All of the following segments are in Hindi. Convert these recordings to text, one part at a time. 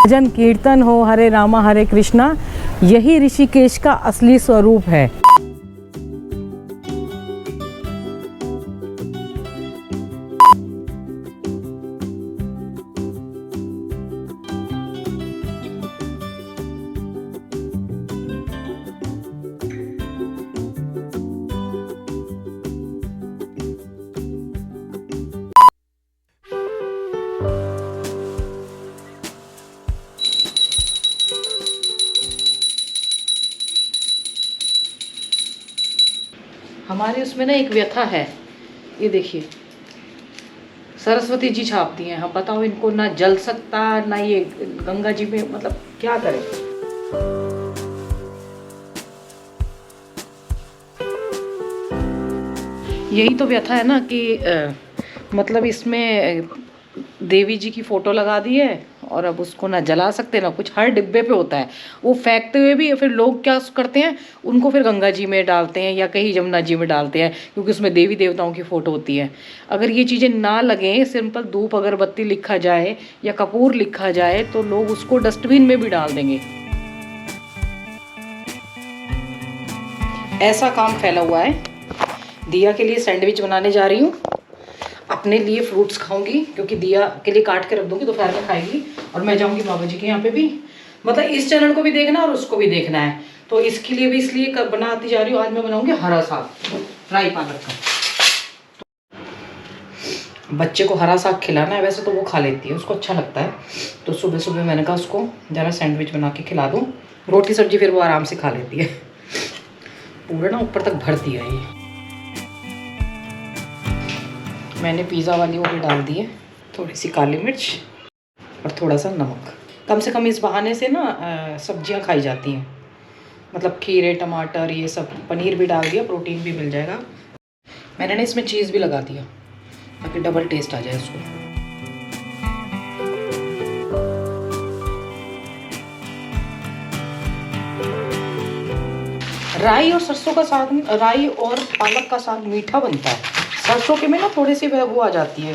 भजन कीर्तन हो, हरे रामा हरे कृष्णा, यही ऋषिकेश का असली स्वरूप है। हमारे उसमें ना एक व्यथा है, ये देखिए सरस्वती जी छापती हैं। हम बताओ इनको ना जल सकता ना ये गंगा जी में, मतलब क्या करें। यही तो व्यथा है ना कि मतलब इसमें देवी जी की फोटो लगा दी है और अब उसको ना जला सकते ना कुछ। हर डिब्बे पे होता है वो, फेंकते हुए भी फिर लोग क्या करते हैं, उनको फिर गंगा जी में डालते हैं या कहीं यमुना जी में डालते हैं, क्योंकि उसमें देवी देवताओं की फ़ोटो होती है। अगर ये चीज़ें ना लगें, सिंपल धूप अगरबत्ती लिखा जाए या कपूर लिखा जाए तो लोग उसको डस्टबिन में भी डाल देंगे। ऐसा काम फैला हुआ है। दिया के लिए सैंडविच बनाने जा रही हूँ, अपने लिए फ्रूट्स खाऊंगी क्योंकि दिया के लिए काट के रख दूंगी, दोपहर में खाएगी। और मैं जाऊंगी बाबा जी के यहाँ पे भी, मतलब इस चैनल को भी देखना और उसको भी देखना है, तो इसके लिए भी इसलिए बनाती जा रही हूँ। आज मैं बनाऊंगी हरा साग, फ्राई पालक का। बच्चे को हरा साग खिलाना है, वैसे तो वो खा लेती है, उसको अच्छा लगता है। तो सुबह सुबह मैंने कहा उसको ज़रा सैंडविच बना के खिला दूँ, रोटी सब्जी फिर वो आराम से खा लेती है। पूरा ना ऊपर तक भरती है ये। मैंने पिज़्ज़ा वाली वो भी डाल दी है, थोड़ी सी काली मिर्च और थोड़ा सा नमक। कम से कम इस बहाने से ना सब्जियां खाई जाती हैं, मतलब खीरे टमाटर ये सब। पनीर भी डाल दिया, प्रोटीन भी मिल जाएगा। मैंने ना इसमें चीज़ भी लगा दिया ताकि डबल टेस्ट आ जाए इसको। राई और सरसों का साग, राई और पालक का साग मीठा बनता है। सरसों के में ना थोड़ी सी वो आ जाती है,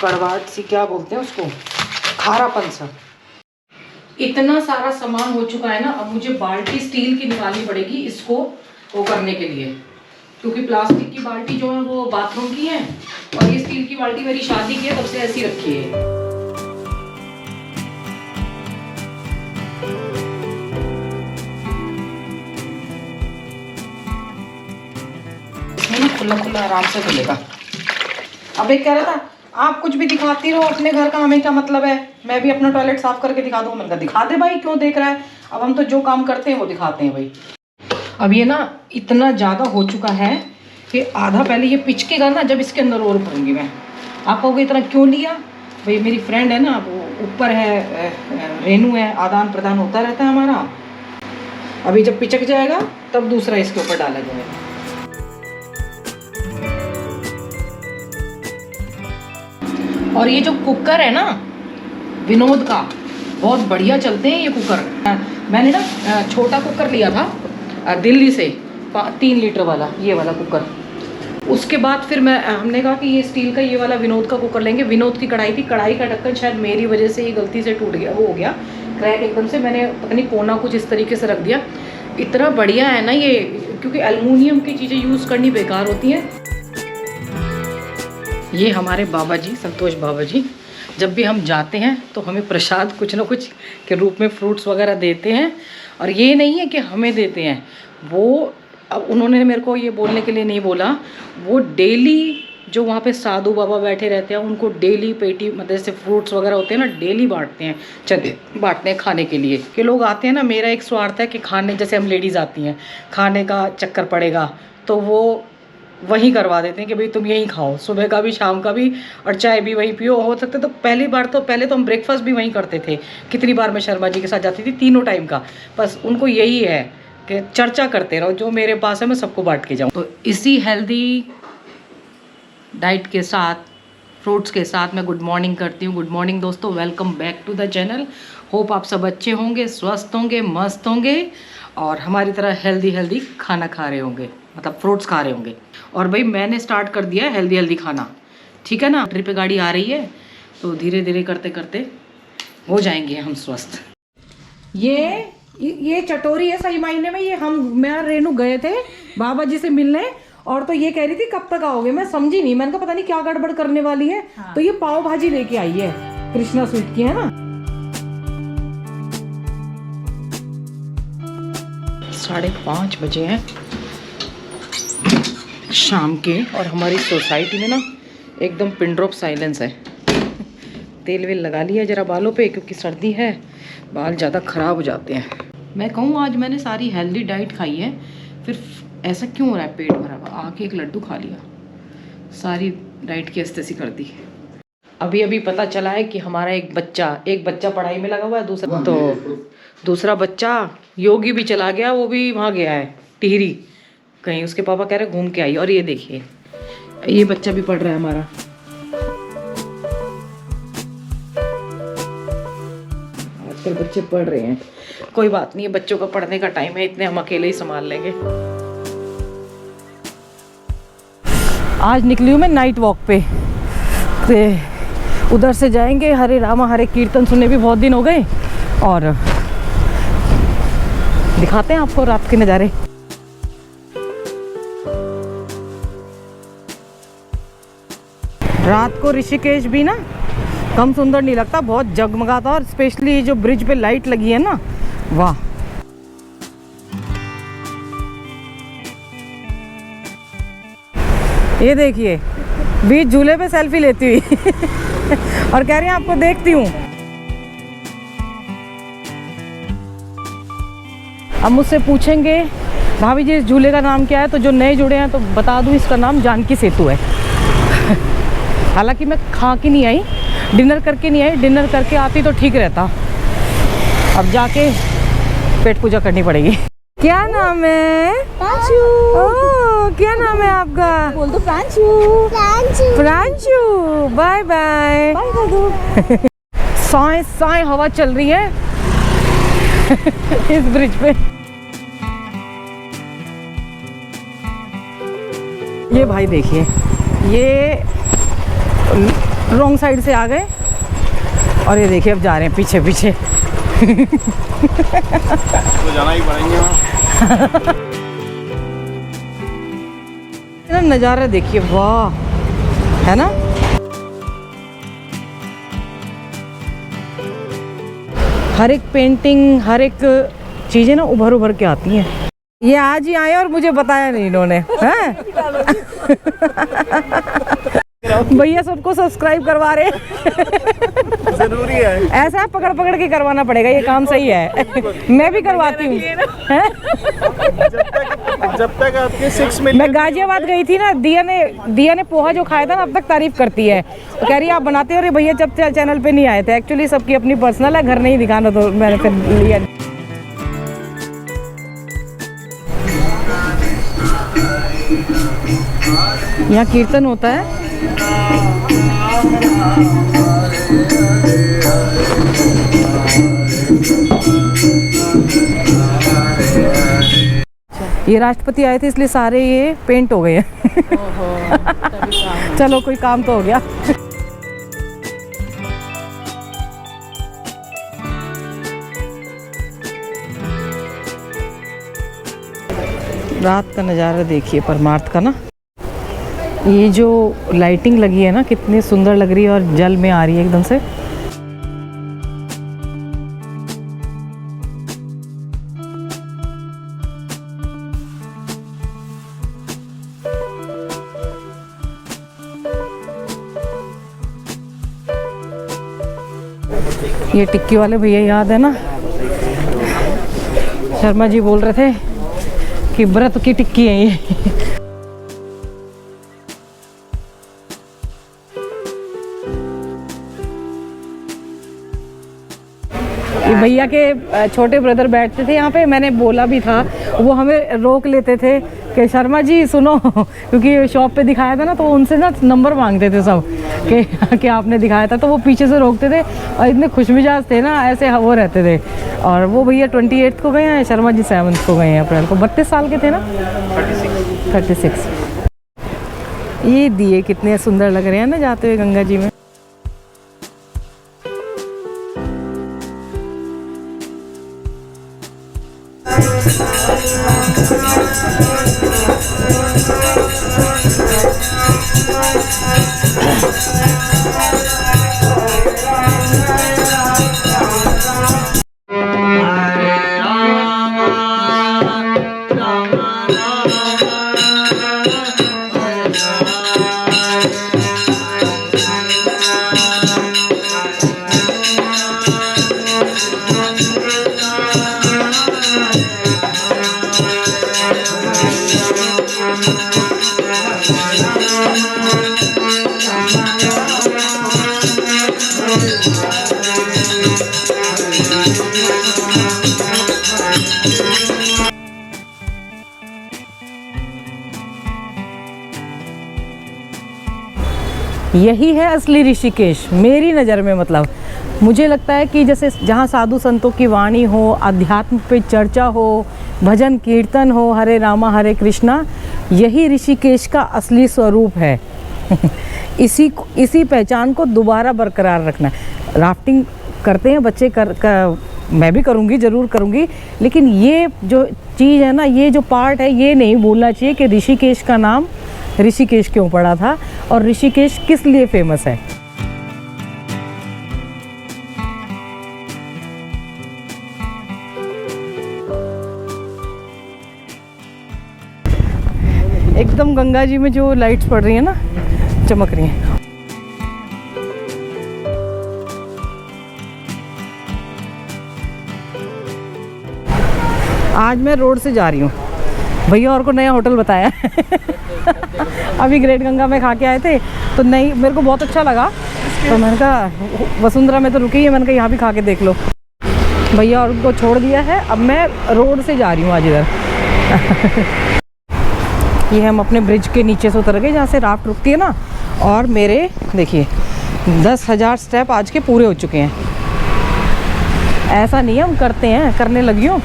कड़वाहट सी, क्या बोलते हैं उसको, खारापन सा। इतना सारा सामान हो चुका है ना, अब मुझे बाल्टी स्टील की निकालनी पड़ेगी इसको वो करने के लिए, क्योंकि प्लास्टिक की बाल्टी जो है वो बाथरूम की है और ये स्टील की बाल्टी मेरी शादी की है, तब से ऐसी रखी है। खुला खुला आराम से खुलेगा। अब एक कह रहा था आप कुछ भी दिखाती रहो अपने घर का, हमें क्या मतलब है, मैं भी अपना टॉयलेट साफ करके दिखा दूँ। मैंने कहा दिखा दे भाई, क्यों देख रहा है। अब हम तो जो काम करते हैं वो दिखाते हैं भाई। अब ये ना इतना ज़्यादा हो चुका है कि आधा पहले ये पिचकेगा ना, जब इसके अंदर और भरूंगी मैं। आप कहोगे इतना क्यों लिया भाई, मेरी फ्रेंड है ना, वो ऊपर है, रेनू है, आदान प्रदान होता रहता है हमारा। अभी जब पिचक जाएगा तब दूसरा इसके ऊपर डाला जाएगा। और ये जो कुकर है ना विनोद का, बहुत बढ़िया चलते हैं ये कुकर। मैंने ना छोटा कुकर लिया था दिल्ली से, 3 लीटर वाला, ये वाला कुकर। उसके बाद फिर हमने कहा कि ये स्टील का ये वाला विनोद का कुकर लेंगे। विनोद की कढ़ाई थी, कढ़ाई का ढक्कन शायद मेरी वजह से ये गलती से टूट गया, वो हो गया क्रैक एकदम से। मैंने पता नहीं कोना कुछ इस तरीके से रख दिया। इतना बढ़िया है ना ये, क्योंकि एल्युमिनियम की चीज़ें यूज़ करनी बेकार होती हैं। ये हमारे बाबा जी, संतोष बाबा जी, जब भी हम जाते हैं तो हमें प्रसाद कुछ ना कुछ के रूप में फ्रूट्स वगैरह देते हैं। और ये नहीं है कि हमें देते हैं, वो अब उन्होंने मेरे को ये बोलने के लिए नहीं बोला, वो डेली जो वहाँ पे साधु बाबा बैठे रहते हैं उनको डेली पेटी, मतलब जैसे फ्रूट्स वगैरह होते हैं ना, डेली बांटते हैं, चने बांटते हैं खाने के लिए। कि लोग आते हैं ना, मेरा एक स्वार्थ है कि खाने, जैसे हम लेडीज़ आती हैं, खाने का चक्कर पड़ेगा तो वो वहीं करवा देते हैं कि भाई तुम यहीं खाओ, सुबह का भी शाम का भी, और चाय भी वहीं पियो। हो सकते तो पहले तो हम ब्रेकफास्ट भी वहीं करते थे। कितनी बार मैं शर्मा जी के साथ जाती थी, तीनों टाइम का। बस उनको यही है कि चर्चा करते रहो, जो मेरे पास है मैं सबको बांट के जाऊँ। तो इसी हेल्दी डाइट के साथ, फ्रूट्स के साथ मैं गुड मॉर्निंग करती हूँ। गुड मॉर्निंग दोस्तों, welcome back to the channel. Hope आप सब अच्छे होंगे, स्वस्थ होंगे, मस्त होंगे और हमारी तरह हेल्दी खाना खा रहे होंगे, मतलब फ्रूट्स खा रहे होंगे। और भाई मैंने स्टार्ट कर दिया है हेल्दी खाना, ठीक है ना। ट्रिप पे गाड़ी आ रही है तो धीरे धीरे करते करते हो जाएंगे हम स्वस्थ। ये चटोरी है सही मायने में। ये मैं रेनू गए थे बाबा जी से मिलने, और तो ये कह रही थी कब तक आओगे, मैं समझी नहीं, मैंने कहा पता नहीं क्या गड़बड़ करने वाली है। हाँ। तो ये पाव भाजी लेके आई है, कृष्णा स्वीट की, है ना। 5:30 बजे हैं शाम के, और हमारी सोसाइटी में ना एकदम पिन ड्रॉप साइलेंस है। तेल वेल लगा लिया जरा बालों पे, क्योंकि सर्दी है, बाल ज़्यादा ख़राब हो जाते हैं। मैं कहूँ आज मैंने सारी हेल्दी डाइट खाई है, फिर ऐसा क्यों हो रहा है पेट भरा हुआ। आके एक लड्डू खा लिया, सारी डाइट की अस्तेसी कर दी। अभी अभी पता चला है कि हमारा एक बच्चा पढ़ाई में लगा हुआ है, दूसरा बच्चा योगी भी चला गया, वो भी वहाँ गया है टिहरी कहीं, उसके पापा कह रहे घूम के आई। और ये देखिए ये बच्चा भी पढ़ रहा है हमारा। आजकल बच्चे पढ़ रहे हैं, कोई बात नहीं है, बच्चों का पढ़ने का टाइम है, इतने हम अकेले ही संभाल लेंगे। आज निकली हूँ मैं नाइट वॉक पे, उधर से जाएंगे हरे रामा हरे कीर्तन सुनने, भी बहुत दिन हो गए, और दिखाते हैं आपको रात के नज़ारे। रात को ऋषिकेश भी ना कम सुंदर नहीं लगता, बहुत जगमगाता, और स्पेशली जो ब्रिज पे लाइट लगी है ना, वाह। ये देखिए बीच झूले पे सेल्फी लेती हुई और कह रही है आपको देखती हूँ। अब मुझसे पूछेंगे भाभी जी इस झूले का नाम क्या है, तो जो नए जुड़े हैं तो बता दूँ, इसका नाम जानकी सेतु है। हालांकि मैं खा के नहीं आई, डिनर करके नहीं आई, डिनर करके आती तो ठीक रहता। अब जाके पेट पूजा करनी पड़ेगी। क्या नाम है? प्रांशु। ओह, क्या नाम है आपका? बोल दो प्रांशु। Pranshu bye bye. साए साए हवा चल रही है इस ब्रिज पे। ये भाई देखिए, ये रॉन्ग साइड से आ गए, और ये देखिए अब जा रहे हैं पीछे पीछे। तो जाना ही पड़ेगा। नज़ारा देखिए, वाह, है ना। हर एक पेंटिंग, हर एक चीजें ना उभर उभर के आती हैं। ये आज ही आए और मुझे बताया नहीं इन्होंने, हैं? भैया सबको सब्सक्राइब करवा रहे हैं। जरूरी है ऐसा, पकड़ पकड़ के करवाना पड़ेगा, ये काम सही है। मैं भी करवाती हूँ। जब तक आपके 6 मिलियन। मैं गाजियाबाद गई थी ना, दिया ने पोहा जो खाया था ना, अब तक तारीफ करती है, तो कह रही है आप बनाते हो। अरे भैया जब चैनल पे नहीं आए थे, एक्चुअली सबकी अपनी पर्सनल है, घर नहीं दिखाना, तो मैंने फिर लिया। यहाँ कीर्तन होता है। ये राष्ट्रपति आए थे इसलिए सारे ये पेंट हो गए हैं। चलो कोई काम तो हो गया। रात का नज़ारा देखिए परमार्थ का ना, ये जो लाइटिंग लगी है ना कितनी सुंदर लग रही है, और जल में आ रही है एकदम से। ये टिक्की वाले भैया याद है ना, शर्मा जी बोल रहे थे कि व्रत की टिक्की है ये। भैया के छोटे ब्रदर बैठते थे यहाँ पे, मैंने बोला भी था, वो हमें रोक लेते थे कि शर्मा जी सुनो, क्योंकि शॉप पे दिखाया था ना, तो उनसे ना नंबर मांगते थे सब कि आपने दिखाया था, तो वो पीछे से रोकते थे, और इतने खुशमिजाज थे ना, ऐसे वो रहते थे। और वो भैया 28 को गए हैं, शर्मा जी 7 को गए हैं अप्रैल को, 32 साल के थे ना, 36। ये दिए कितने सुंदर लग रहे हैं ना जाते हुए गंगा जी में। यही है असली ऋषिकेश मेरी नज़र में। मतलब मुझे लगता है कि जैसे जहाँ साधु संतों की वाणी हो, अध्यात्म पे चर्चा हो, भजन कीर्तन हो, हरे रामा हरे कृष्णा, यही ऋषिकेश का असली स्वरूप है। इसी पहचान को दोबारा बरकरार रखना है। राफ्टिंग करते हैं बच्चे, मैं भी करूँगी, ज़रूर करूँगी, लेकिन ये जो चीज़ है ना, ये जो पार्ट है, ये नहीं भूलना चाहिए कि ऋषिकेश का नाम ऋषिकेश क्यों पड़ा था और ऋषिकेश किस लिए फेमस है। एकदम गंगा जी में जो लाइट्स पड़ रही है ना, चमक रही हैं। आज मैं रोड से जा रही हूँ, भैया और को नया होटल बताया। अभी ग्रेट गंगा में खा के आए थे तो नहीं, मेरे को बहुत अच्छा लगा, तो मैंने कहा वसुंधरा में तो रुकी है, मैंने कहा यहाँ भी खा के देख लो। भैया और को छोड़ दिया है, अब मैं रोड से जा रही हूँ आज इधर। ये हम अपने ब्रिज के नीचे से उतर गए जहाँ से राफ्ट रुकती है ना, और मेरे देखिए 10,000 स्टेप आज के पूरे हो चुके हैं। ऐसा नहीं है हम करते हैं, करने लगी हूँ।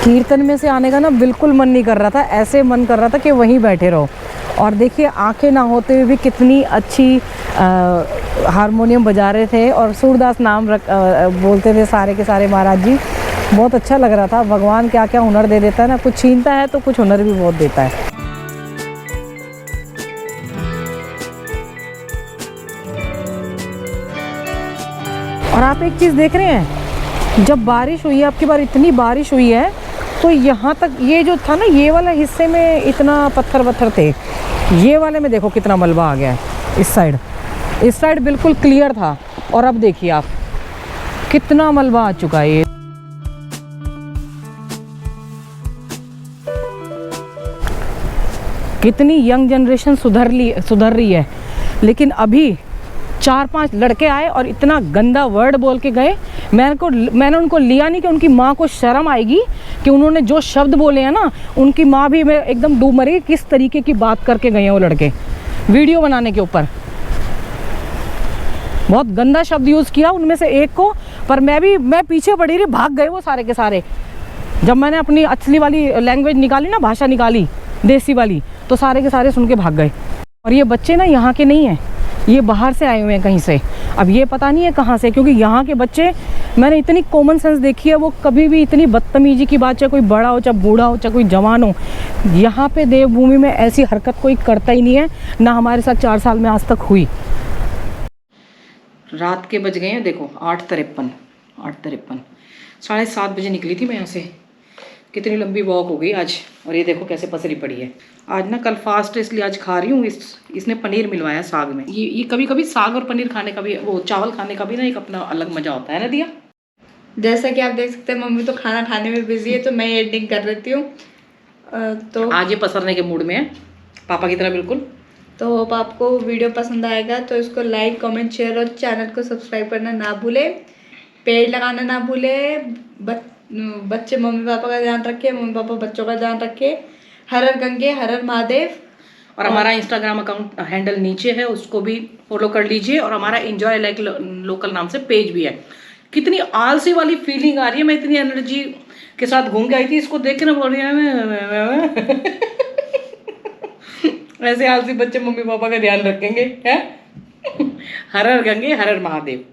कीर्तन में से आने का ना बिल्कुल मन नहीं कर रहा था, ऐसे मन कर रहा था कि वहीं बैठे रहो। और देखिए आंखें ना होते हुए भी कितनी अच्छी हारमोनियम बजा रहे थे और सूरदास नाम बोलते थे सारे के सारे महाराज जी। बहुत अच्छा लग रहा था। भगवान क्या क्या हुनर दे देता है ना, कुछ छीनता है तो कुछ हुनर भी बहुत देता है। और आप एक चीज़ देख रहे हैं, जब बारिश हुई है, आपकी बार इतनी बारिश हुई है तो यहाँ तक ये जो था ना, ये वाला हिस्से में इतना पत्थर थे, ये वाले में देखो कितना मलबा आ गया है। इस साइड बिल्कुल क्लियर था, और अब देखिए आप कितना मलबा आ चुका है। ये कितनी यंग जनरेशन सुधर रही है। लेकिन अभी 4-5 लड़के आए और इतना गंदा वर्ड बोल के गए। मैंने उनको लिया नहीं कि उनकी माँ को शर्म आएगी कि उन्होंने जो शब्द बोले हैं ना, उनकी माँ भी मैं एकदम डूब मरी किस तरीके की बात करके गए हैं वो लड़के वीडियो बनाने के ऊपर। बहुत गंदा शब्द यूज़ किया उनमें से एक को, पर मैं पीछे पड़ी रही, भाग गए वो सारे के सारे। जब मैंने अपनी असली वाली लैंग्वेज निकाली ना, भाषा निकाली देसी वाली, तो सारे के सारे सुन के भाग गए। और ये बच्चे ना यहाँ के नहीं हैं, ये बाहर से आए हुए हैं कहीं से। अब ये पता नहीं है कहाँ से, क्योंकि यहाँ के बच्चे, मैंने इतनी कॉमन सेंस देखी है, वो कभी भी इतनी बदतमीजी की बात, चाहे कोई बड़ा हो, चाहे बूढ़ा हो, चाहे कोई जवान हो, यहाँ पे देवभूमि में ऐसी हरकत कोई करता ही नहीं है, ना हमारे साथ 4 साल में आज तक हुई। रात के बज गए हैं देखो 8:53, 7:30 बजे निकली थी मैं यहाँ से। कितनी लंबी वॉक हो गई आज। और ये देखो कैसे पसरी पड़ी है। आज ना कल फास्ट है इसलिए आज खा रही हूँ। इसने पनीर मिलवाया साग में। ये कभी कभी साग और पनीर खाने का भी, वो चावल खाने का भी ना एक अपना अलग मजा होता है ना दिया। जैसा कि आप देख सकते हैं मम्मी तो खाना खाने में बिजी है, तो मैं एडिटिंग कर रही हूँ। तो आज ये पसरने के मूड में है पापा की तरह बिल्कुल। तो होप आपको वीडियो पसंद आएगा, तो इसको लाइक कमेंट शेयर और चैनल को सब्सक्राइब करना ना भूले, पेड़ लगाना ना भूले। बच्चे मम्मी पापा का ध्यान रखे, मम्मी पापा बच्चों का ध्यान रखे। हर हर गंगे, हर हर महादेव। और हमारा इंस्टाग्राम अकाउंट हैंडल नीचे है, उसको भी फॉलो कर लीजिए। और हमारा एंजॉय लाइक लोकल नाम से पेज भी है। कितनी आलसी वाली फीलिंग आ रही है, मैं इतनी एनर्जी के साथ घूम के आई थी, इसको देख के ना बोल रही है ऐसे आलसी बच्चे मम्मी पापा का ध्यान रखेंगे हैं। हर हर गंगे, हर हर महादेव।